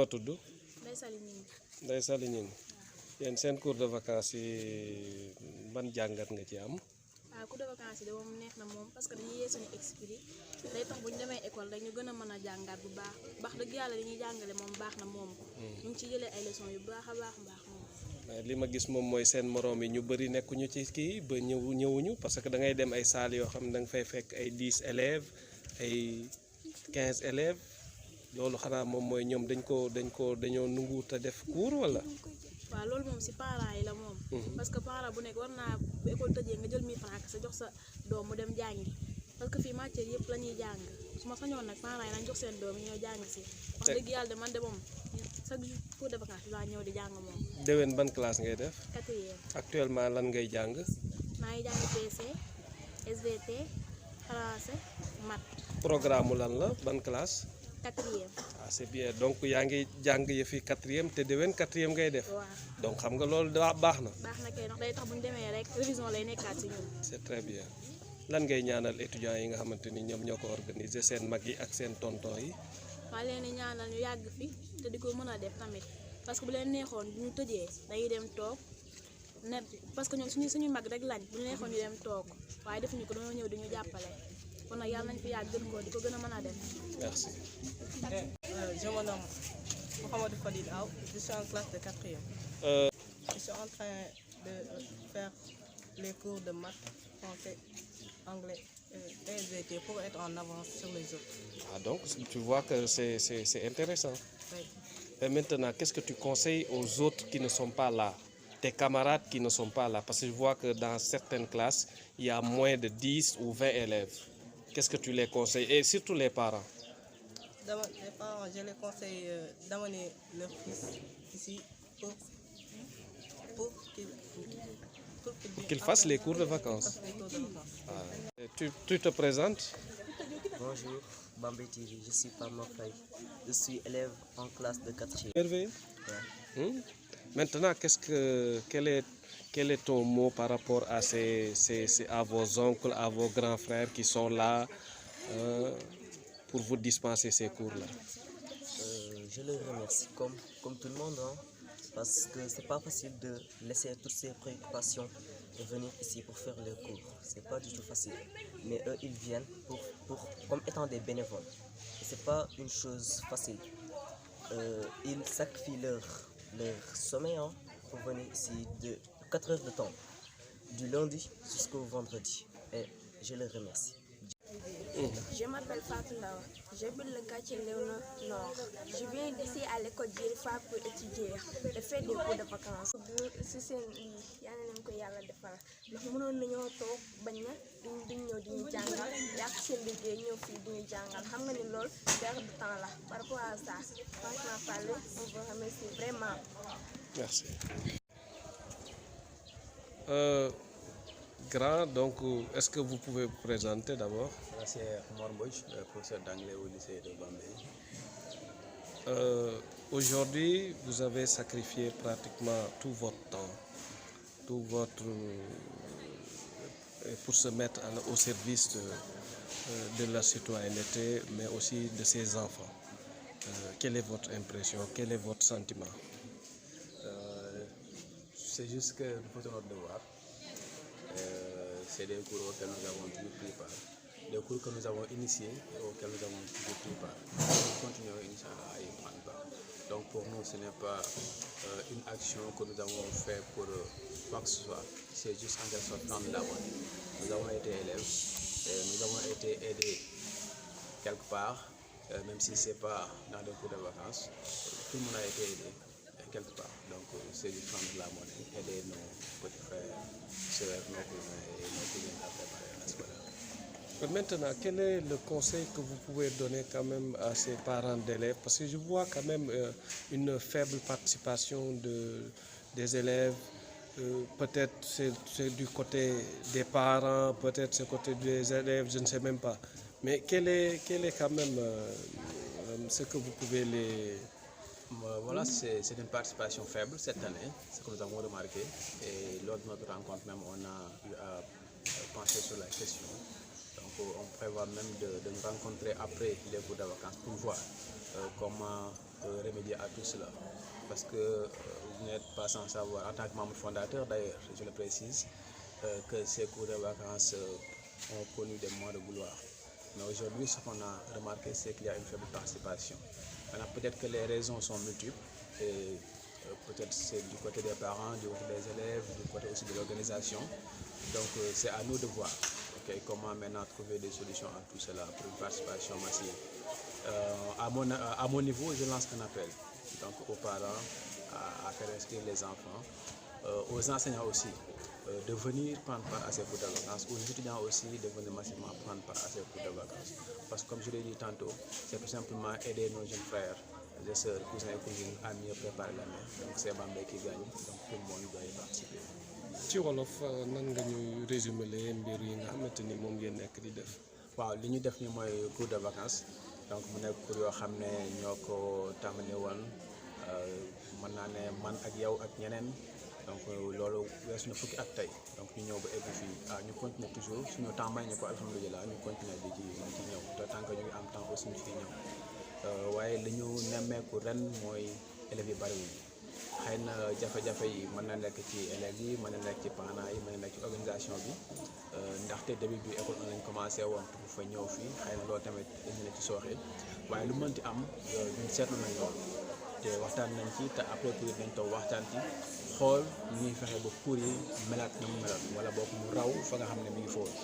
noo tudd. Ndeye Saly Gningue. Ndeye Saly Gningue. Yéen seen cours de vacances yi ban jàngat nga ci am. waaw cours de vacances yi de moom neex na moom parce que dañuy yee suñu esprit day tax bu ñu demee école rek ñu gën a mën a jàngaat bu baax dëgg yàlla li ñuy jàngale moom baax na moom. ñu ngi ciy jëlee ay leçons yu baax a baax moom. mais li ma gis moom mooy seen moroom yi ñu bëri nekkuñu ci kii ba ñëwuñu parce que da ngay dem ay salles yoo xam ne da nga fay fekk ay 10 élèves ay 15 élèves loolu xanaa moom mooy ñoom dañoo nanguwut a def cours wala. waaw loolu moom si parents yi la moom. parce que parent bu nekk war naa bu école tëjee nga jël 1000 francs sa jox sa doom mu dem jàngi parce que fii matière yëpp la ñuy jàng su ma sañoon nag parents yi nañ jox seen doom yi ñoo jàng si. wax dëgg yàlla de man de moom chaque cours de vacances dinaa ñëw di jàng moom. déwén ban classe ngay def. 4e. actuellement lan ngay jàng. maa ngi jàng PC SVT français maths. programme lan la ban classe. 4e. ah c'est bien donc yaa ngi jàng yëfi 4e te déwén 4e ngay def. waaw donc xam nga loolu baax na. baax na kay ndax day tax bu ñu demee rek révision lay nekkaat si ñun. c'est très bien lan ngay ñaanal étudiants yi nga xamante ni ñoom ñoo ko organiser seen mag yi ak seen tonton yi. maa leen di ñaanal ñu yàgg fi te di ko mën a def tamit parce que bu leen neexoon bu ñu tëjee dañuy dem toog net parce que ñoom suñu mag rek lañ bu ñu neexoon ñu dem toog waaye defuñu ko dañoo ñëw di ñu jàppale kon nag yàlla nañ fi yàgg gën ko di ko gën a mën a def. merci. Je me nomme Mohamedou Fadil Aw, je suis en classe de 4e. Je suis en train de faire les cours de maths, français, anglais et SVT pour être en avance sur les autres. Ah donc tu vois que c'est intéressant. Oui. Et maintenant, qu'est-ce que tu conseilles aux autres qui ne sont pas là, tes camarades qui ne sont pas là? Parce que je vois que dans certaines classes, il y a moins de 10 ou 20 élèves. Qu'est-ce que tu les conseilles? Et surtout les parents. Les parents, je les conseille d'amener leur fils ici pour qu'ils fassent les cours de vacances. Ah. Tu te présentes? Bonjour, Bambé Thierry, je suis Pam Faye. Je suis élève en classe de 4e. Merveilleux. Ouais. Maintenant, quel est ton mot par rapport à à vos oncles, à vos grands frères qui sont là pour vous dispenser ces cours-là? Je les remercie comme tout le monde, hein, parce que c'est pas facile de laisser toutes ces préoccupations et venir ici pour faire les cours. C'est pas du tout facile. Mais eux, ils viennent comme étant des bénévoles. Et c'est pas une chose facile. Ils sacrifient leur sommeil, hein, pour venir ici de 4 heures de temps, du lundi jusqu'au vendredi. Et je les remercie. Je m'appelle Fatou Ndaw, j'habite le quartier Léona Nord. Je viens d'ici à l'école d'Irifa pour étudier et faire des cours de vacances. Si c'est yàlla nañ ko yàlla defal ndax mënoon nañoo toog bañ na duñ ñëw di ñu jàngal yàq seen liggéey ñëw fii di ñu jàngal xam nga ni loolu perte de temps la par rapport à ça franchement parler on vous remercie vraiment. Merci. Grand, donc est-ce que vous pouvez vous présenter d'abord? C'est Omar Mbodj, professeur d'anglais au lycée de Bambey. Aujourd'hui, vous avez sacrifié pratiquement tout votre temps, pour se mettre au service de la citoyenneté, mais aussi de ses enfants. Quelle est votre impression? Quel est votre sentiment? C'est juste que nous faisons notre devoir. C'est des cours auxquels nous avons toujours pris part, des cours que nous avons initiés et auxquels nous avons toujours pris part. Nous continuons Inch'Allah à y prendre part. Donc pour nous, ce n'est pas une action que nous avons fait pour quoi que ce soit, c'est juste en quelque sorte prendre la bonne. Nous avons été élèves, et nous avons été aidés quelque part, même si ce n'est pas dans des cours de vacances, tout le monde a été aidé quelque part. Donc c'est juste prendre la monnaie, aider nos petits frères, sœurs, nos cousins et nos cousines à préparer la scolaire. Maintenant, quel est le conseil que vous pouvez donner quand même à ces parents d'élèves? Parce que je vois quand même une faible participation des élèves. Peut-être c'est du côté des parents, peut-être c'est du côté des élèves, je ne sais même pas. Mais quel est quand même ce que vous pouvez les... Voilà, c'est une participation faible cette année, ce que nous avons remarqué. Et lors de notre rencontre même, on a eu à pencher sur la question. Donc on prévoit même de nous rencontrer après les cours de vacances pour voir comment remédier à tout cela. Parce que vous n'êtes pas sans savoir, en tant que membre fondateur d'ailleurs, je le précise, que ces cours de vacances ont connu des moments de gloire. Mais aujourd'hui, ce qu'on a remarqué, c'est qu'il y a une faible participation. Maintenant, peut-être que les raisons sont multiples, et peut-être c'est du côté des parents, du côté des élèves, du côté aussi de l'organisation. Donc c'est à nous de voir comment maintenant trouver des solutions à tout cela pour une participation massive. À mon niveau, je lance un appel donc, aux parents à faire inscrire les enfants, aux enseignants aussi, de venir prendre part à ces cours de vacances, aux étudiants aussi de venir massivement prendre part à ces cours de vacances. Parce que comme je l'ai dit tantôt, c'est tout simplement aider nos jeunes frères, les sœurs, cousins et cousines à mieux préparer l'année. Donc c'est Bambey qui gagne, donc tout le monde doit y participer. ci wolof nan nga ñuy résumer les mbir yi nga xamante ni moom ngeen nekk di def. waaw li ñu def ni mooy cours de vacances donc mu nekk cours yoo xam ne ñoo ko tàmbali woon mën naa ne man ak yow ak ñeneen donc loolu weesu na fukki at tey donc ñu ñëw ba egg fii ñu continuer toujours suñu temps may ñu ko alhamdulilah ñu continuer di ci ñëw te tant que ñu ngi am temps aussi ñu fiy ñëw waaye li ñu nemmeeku ren mooy élèves yi bariwuñu. xëy na jafe-jafe yi mën na nekk ci élèves yi mën na nekk ci parents yi mën na nekk ci organisation bi ndaxte début bi école lañ commencé woon pour fa ñëw fii xëy na loolu tamit indi na ci sooxe waaye lu mënti am ñun seetlu nañ loolu te waxtaan nañ ci te après cours yi dañ toog waxtaan ci xool ñuy fexe ba cours yi melaat na mu meloon wala boog mu raw fa nga xam ne mi ngi foofu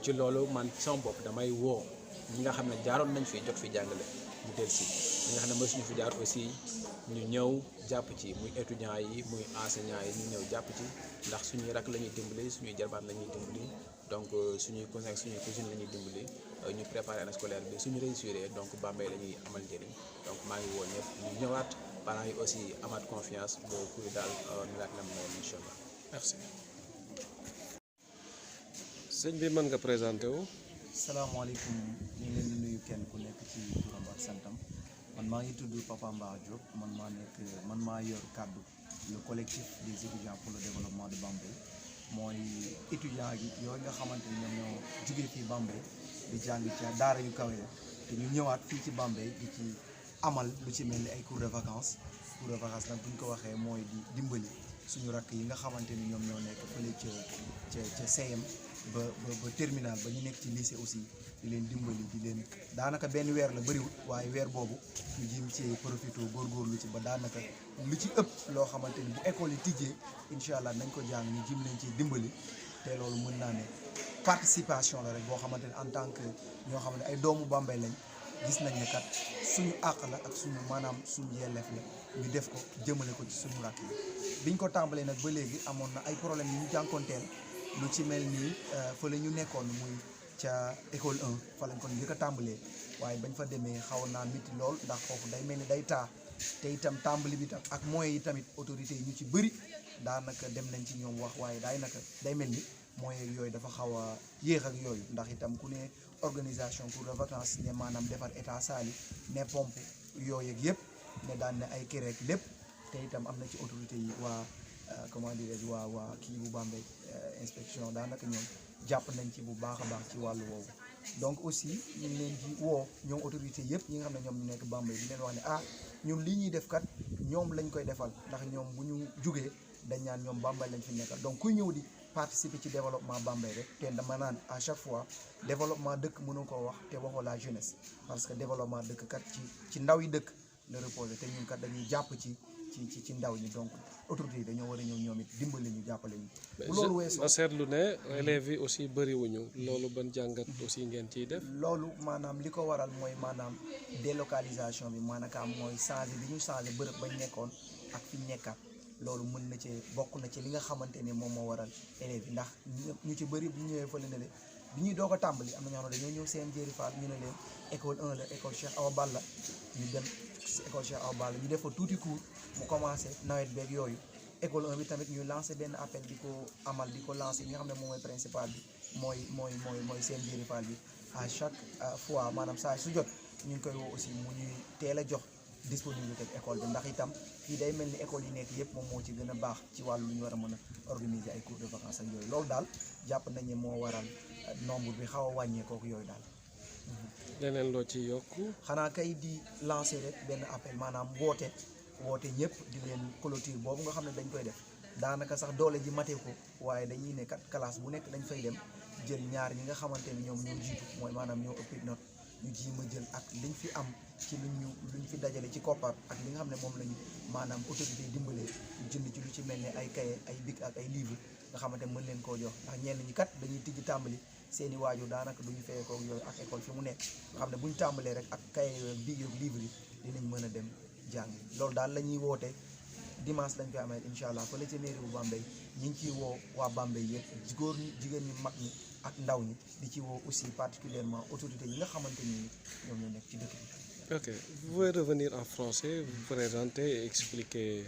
ci loolu man sama bopp damay woo ñi nga xam ne jaaroon nañ fi jot fi jàngale mu del si ñi nga xam ne mësuñu fi jaar aussi ñu ñëw jàpp ci muy étudiants yi muy enseignants yi ñu ñëw jàpp ci ndax suñuy rak la ñuy dimbali suñuy jarbaat la ñuy dimbali donc suñuy cousin suñuy cousine la ñuy dimbali ñu préparer année scolaire bi suñu réussir donc Bambey la ñuy amal njëriñ donc maa ngi woo ñëpp ñu ñëwaat parents yi aussi amaat confiance ba cours yi daal melaat na moom incha allah. merci. sëñ bi mën nga présenté wu. salaamaaleykum ñu ngi leen di nuyu kenn ku nekk ci turam ak santam man maa ngi tudd Papa Mbar Diop man maa yor kàddu le collectif des étudiants pour le développement de Bambey mooy étudiants yi yooyu nga xamante ni ñoom ñoo jugee fii Bambey di jàng ci daara yu kawe te ñu ñëwaat fii ci Bambey di ci amal lu ci mel ni ay cours de vacances nag bu ñu ko waxee mooy di dimbali suñu rakk yi nga xamante ni ñoom ñoo nekk fële ca CM ba terminal ba ñu nekk ci lycée aussi di leen dimbali di leen daanaka benn weer la bëriwul waaye weer boobu ñu jëm ci profité góorgóorlu ci ba daanaka lu ci ëpp loo xamante ni bu école yi tijjee incha allah nañ ko jàng ñu jëm leen ci dimbali te loolu mën naa ne participation la rek boo xamante ne en tant que ñoo xam ne ay doomu Bambey lañ gis nañ ne kat suñu àq la ak suñu maanaam suñu yelleef la ñu def ko jëmale ko ci suñu rakk yi biñ ko tàmbalee nag ba léegi amoon na ay problèmes yu ñu jànkoonteel lu ci mel nii fa la ñu nekkoon muy ca école 1 fa lañ ko njëkk a tàmbalee waaye bañ fa demee xaw naa miti lool ndax foofu day mel ni day taa te itam tàmbali bi tam ak moyens yi tamit autorités yi ñu ci bëri daanaka dem nañ ci ñoom wax waaye day mel ni moyens yooyu dafa xaw a yéex ak yooyu ndax itam ku ne organisation cours de vacances ne maanaam defar état sali ne pompe yooyu ak yëpp ne daan ne ay kéreek lépp te itam am na ci autorités yi waa comment dirais-je waa kii bu Bambey inspection daanaka ñoom jàpp nañ ci bu baax a baax ci wàllu woowu donc aussi ñu ngi leen di woo ñoom autorité yëpp ñi nga xam ne ñoom ñu nekk Bambey di leen wax ne ñun lii ñuy def kat ñoom lañ koy defal ndax ñoom bu ñu jugee dañ naan ñoom Bambey lañ fi nekkal donc kuy ñëw di participer ci développement Bambey rek te dama naan à chaque fois développement dëkk mënu koo wax te waxoo la jeunesse parce que développement dëkk kat ci ndaw yi dëkk la reposé te ñun kat dañuy jàpp ci ndaw ñi donc autorité yi dañoo war a ñëw ñoom it dimbali ñu jàppale ñu. bu loolu weesoo ma seetlu ne élèves yi aussi bëriwuñu loolu ban jàngat aussi ngeen ciy def. loolu maanaam li ko waral mooy maanaam délocalisation bi maanaam mooy changé bi ñu changé bërëb bañ nekkoon ak fi ñu nekkaat loolu mën na ci bokk na ci li nga xamante ne moom moo waral élèves yi ndax ñu ci bëri bu ñu ñëwee fële ne le bi ñuy doog a tàmbali am na ñoo xam ne dañoo ñëw seen Jéeri Fall ñu ne leen école 1 la école Cheikh Awa Balla ñu dem si école Cheikh Awa Balla ñu def fa tuuti cours mu commencé nawet beeg yooyu école 1 bi tamit ñu lancé benn appel di ko amal di ko lancé ñi nga xam ne moom mooy principal bi mooy seen Jéeri Fall bi à chaque fois maanaam saa su jot ñu ngi koy woo aussi mu ñuy teel a jox disponibilité école bi ndax itam fii day mel ni école yi nekk yëpp moom moo ci gën a baax ci wàllu lu ñu war a mën a organiser ay cours de vacances ak yooyu loolu daal jàpp nañu moo waral nombre bi xaw a wàññeekoo ak yooyu daal. leneen loo ci yokk. xanaa kay di lancer rek benn appel maanaam woote ñëpp di leen clôture boobu nga xam ne dañ koy def daanaka sax doole ji matee ko waaye dañuy ne kat classe bu nekk dañ fay dem jël ñaar ñi nga xamante ni ñoom ñoo jiitu mooy maanaam ñoo ëpp note ñu jiima jël ak liñ fi am ci luñ fi dajale ci koppar ak li nga xam ne moom lañu maanaam autorité yi dimbalee ñu jënd ci lu ci mel ne ay cahier ay bic ak ay livre nga xamante mën leen koo jox ndax ñenn ñi kat dañuy tijji tàmbali seeni waajur daanaka duñu fayee ko yooyu ak école fi mu nekk nga xam ne buñ tàmbalee rek ak cahier yooyu bic yooyu livre yi dinañ mën a dem jàng loolu daal la ñuy woote dimanche lañ koy amee incha allah fële ca mairie bu Bambey ñi ngi ciy woo waa Bambey yëpp góor ñi jigéen ñi mag ñi ak ndaw ñi di ci woo aussi particulièrement autorités yi nga xamante ni ñoom ñoo nekk ci dëkk bi. Ok, vous pouvez revenir en français, vous présenter et expliquer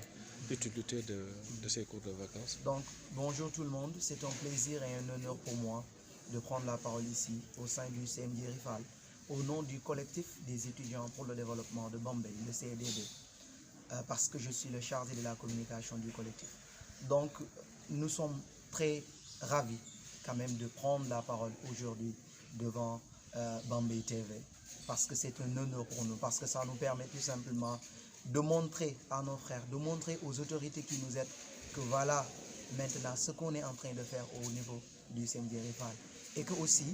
l'utilité de ces cours de vacances. Donc, bonjour tout le monde, c'est un plaisir et un honneur pour moi de prendre la parole ici au sein du CMD RIFAL, au nom du collectif des étudiants pour le développement de Bambey, le CEDB, parce que je suis le chargé de la communication du collectif. Donc, nous sommes très ravis quand même de prendre la parole aujourd'hui devant Bambey TV, parce que c'est un honneur pour nous, parce que ça nous permet tout simplement de montrer à nos frères, de montrer aux autorités qui nous aident que voilà maintenant ce qu'on est en train de faire au niveau du CMD RIFAL. Et que aussi,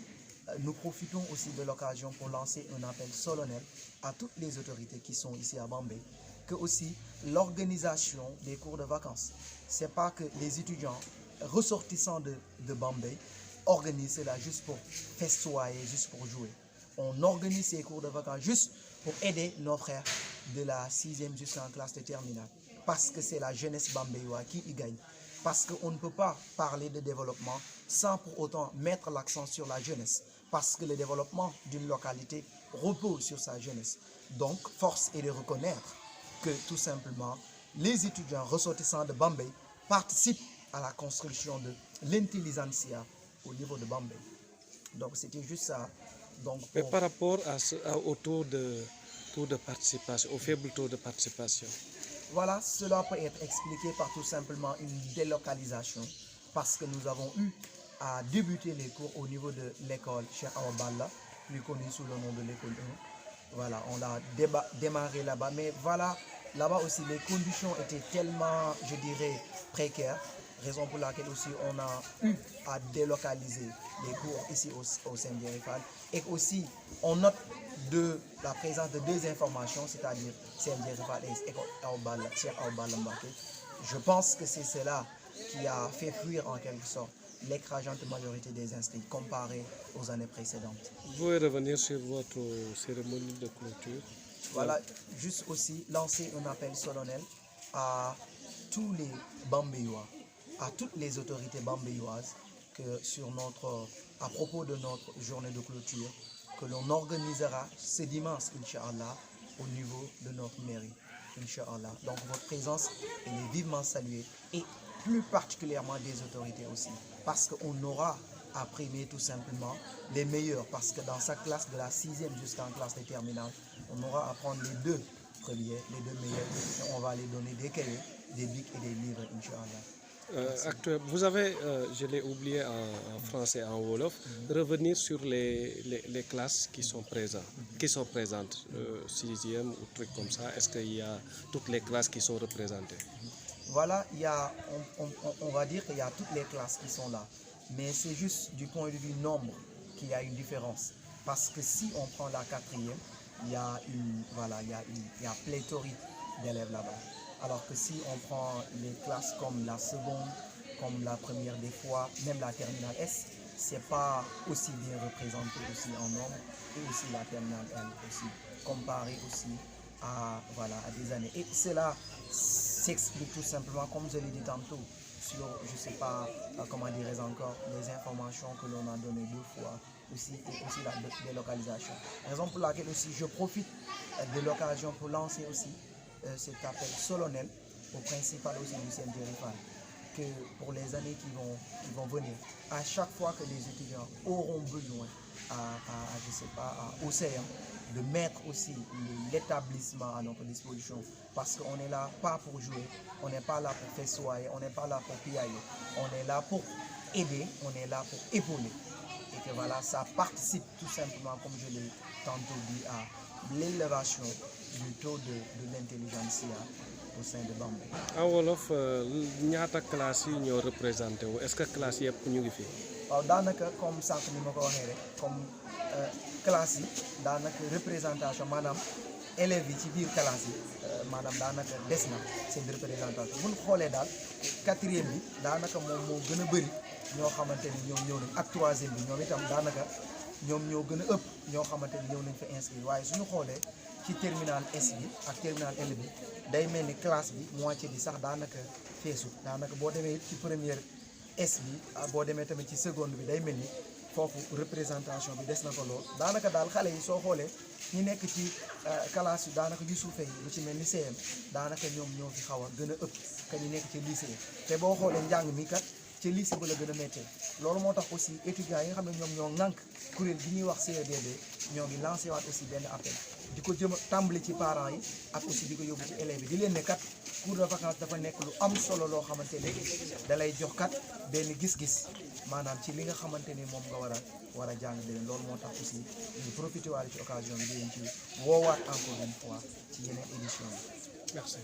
nous profitons aussi de l'occasion pour lancer un appel solennel à toutes les autorités qui sont ici à Bambey, que aussi l'organisation des cours de vacances, c'est pas que les étudiants ressortissants de Bambey organisent cela juste pour festoyer, juste pour jouer. On organise ces cours de vacances juste pour aider nos frères de la 6e jusqu'en classe de terminale. Parce que c'est la jeunesse bambéoise qui y gagne. Parce qu'on ne peut pas parler de développement sans pour autant mettre l'accent sur la jeunesse. Parce que le développement d'une localité repose sur sa jeunesse. Donc, force est de reconnaître que tout simplement, les étudiants ressortissants de Bambey participent à la construction de l'intelligentsia au niveau de Bambey. Donc, c'était juste ça. Donc, mais par rapport au taux de participation, au faible taux de participation. Voilà, cela peut être expliqué par tout simplement une délocalisation, parce que nous avons eu à débuter les cours au niveau de l'école Cheikh Awa Balla, plus connue sous le nom de l'école 1. Voilà, on l'a démarré là-bas, mais voilà, là-bas aussi les conditions étaient tellement, je dirais, précaires, raison pour laquelle aussi on a eu à délocaliser les cours ici au CMD RIFAL, et aussi on note de la présence de deux informations, c'est-à-dire CMD RIFAL et école Cheikh Awa Balla Mbacké. Je pense que c'est cela qui a fait fuir en quelque sorte l'écrasante majorité des inscrits comparé aux années précédentes. Vous pouvez revenir sur votre cérémonie de clôture. Voilà, juste aussi lancer un appel solennel à tous les Bambéois, à toutes les autorités bambéoises, que à propos de notre journée de clôture, que l'on organisera ce dimanche, Inch'Allah, au niveau de notre mairie, Inch'Allah. Donc votre présence est vivement saluée, et plus particulièrement des autorités aussi, parce qu'on aura à primer tout simplement les meilleurs, parce que dans sa classe de la 6e jusqu'en classe de terminale, on aura à prendre les deux premiers, les deux meilleurs, et on va les donner des cahiers, des bics et des livres, Inch'Allah. Vous avez, je l'ai oublié en français et en wolof, revenir sur les classes qui sont présentes, 6e ou trucs comme ça. Est-ce qu'il y a toutes les classes qui sont représentées? Voilà, on va dire qu'il y a toutes les classes qui sont là, mais c'est juste du point de vue nombre qu'il y a une différence. Parce que si on prend la 4e, il y a pléthorique d'élèves là-bas. Alors que si on prend les classes comme la seconde, comme la première des fois, même la terminale S, c'est pas aussi bien représenté aussi en nombre, et aussi la terminale L aussi, comparé aussi à des années. Et cela s'explique tout simplement, comme je l'ai dit tantôt, sur, je ne sais pas comment dirais-je encore, les informations que l'on a données 2 fois, aussi, et aussi la délocalisation. Raison pour laquelle aussi je profite de l'occasion pour lancer aussi cet appel solennel au principal aussi du CMD RIFAL, que pour les années qui vont venir, à chaque fois que les étudiants auront besoin au CM, de mettre aussi l'établissement à notre disposition, parce qu'on est là pas pour jouer, on n'est pas là pour faire soyer, on n'est pas là pour piailler, on est là pour aider, on est là pour épauler. et que voilà, ça participe tout simplement, comme je l'ai tantôt dit, à l'élévation du taux de l'intelligentsia au sein de Bambey. en wolof ñaata classe yi ñoo représenté wu est-ce que classe yëpp ñu ngi fi. waaw daanaka comme sànq ni ma ko waxee rek comme classe yi daanaka représentation maanaam élèves yi ci biir classe yi maanaam daanaka des na seen représentation bu ñu xoolee daal 4e bi daanaka moom moo gën a bëri ñoo xamante ni ñoom ñëw nañ ak 3e bi ñoom itam daanaka ñoom ñoo gën a ëpp ñoo xamante ni ñëw nañ fa inscrire waaye suñu xoolee ci terminal S bi ak terminal L bi day mel ni classe bi moitié bi sax daanaka feesu daanaka boo demee ci première S bi boo demee tamit ci seconde bi day mel ni foofu représentation bi des na ko lool daanaka daal xale yi soo xoolee ñi nekk ci classe yu daanaka yu suufee yi lu ci mel ni CM daanaka ñoom ñoo fi xaw a gën a ëpp ka ñu nekk ci lycée te boo xoolee njàng mi kat ci lycée ba la gën a méttee loolu moo tax aussi étudiants yi nga xam ne ñoom ñoo ŋànk kuréel gi ñuy wax CEDD ñoo ngi lancé waat aussi benn appel di ko jëm tàmbali ci parents yi ak aussi di ko yóbbu ci élèves yi di leen ne kat cours de vacances dafa nekk lu am solo loo xamante ne da lay jox kat benn gis-gis maanaam ci li nga xamante ni moom nga war a jàng leen loolu moo tax aussi ñu profité waale ci occasion bi di leen ci woowaat encore une fois ci yeneen édition yi. Merci.